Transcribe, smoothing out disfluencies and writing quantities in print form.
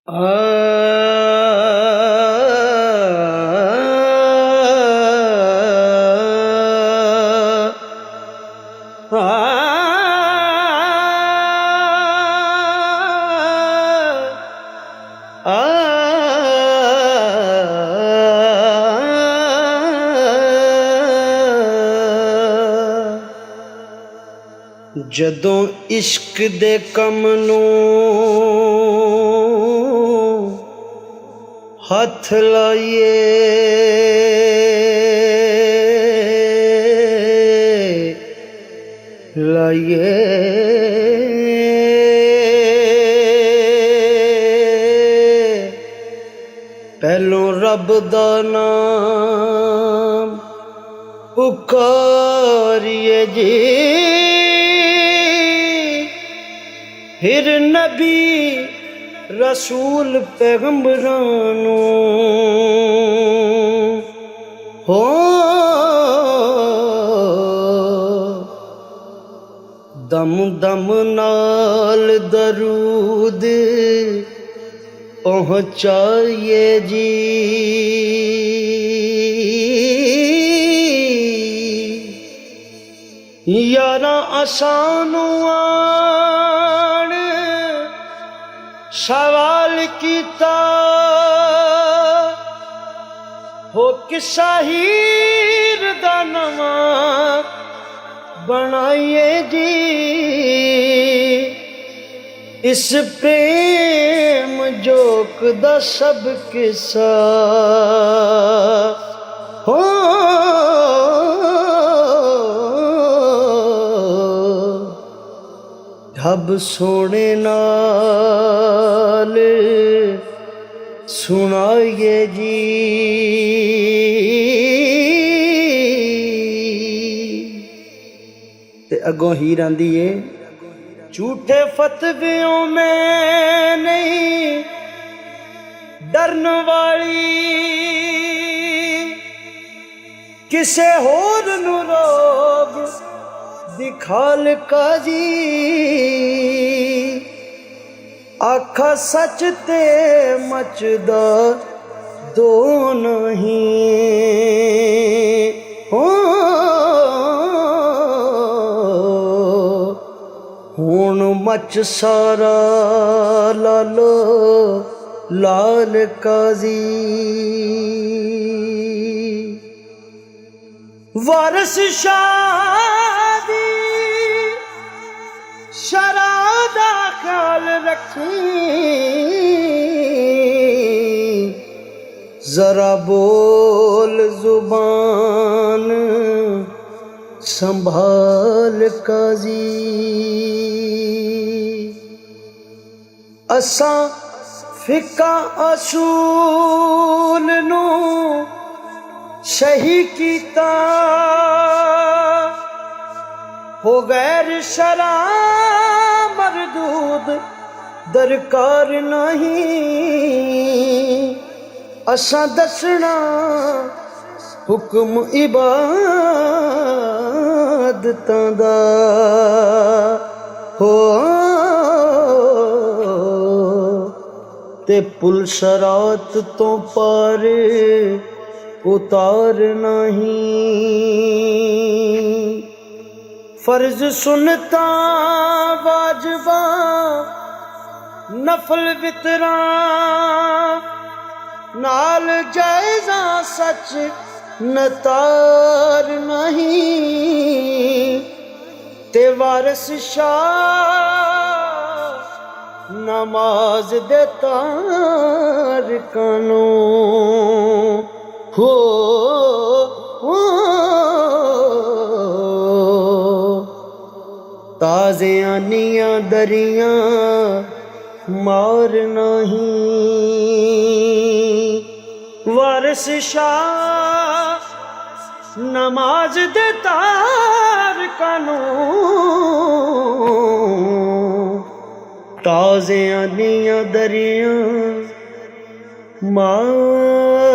आ जदों इश्क दे कम नूं हथ लाइए लाइए पहलों रब दा नाम पुकारिए जी, फिर नबी रसूल पैगंबरां नूं हो दम दम नाल दरूद पहुँचाइए जी। यारा आसानू आन सवाल कीता हो किसा हीर दा नवां बनाइए जी। इस प्रेम जोक दा सब किस्सा हो रब सोने नाल सुनाइए जी। ते अगों हीर आंदी है, झूठे फतवियों में नहीं डरन वाली, किसे होर नू रोग दिखाल काजी। आखा सच ते मचदा दो नहीं हो, हुण मच सारा लालो लाल काजी। वारस शादी शरादा ख्याल रखी, जरा बोल जुबान संभाल काजी। असां फिका असूल नू सही कीता, हो गैर शरा मरदूद दरकार नहीं। असां दसना हुक्म इबादतां दा हो, ते पुल शरात तो पार उतार नहीं। फर्ज सुनता वाजबा नफल वितरा नाल जायजा सच नतार नहीं। ते वारस शाह नमाज दे तार कानो हो ताज़े आनियां दरियां मार नहीं। वारिस शाह नमाज दे तार कानू, ताज़े आनियां दरियां मार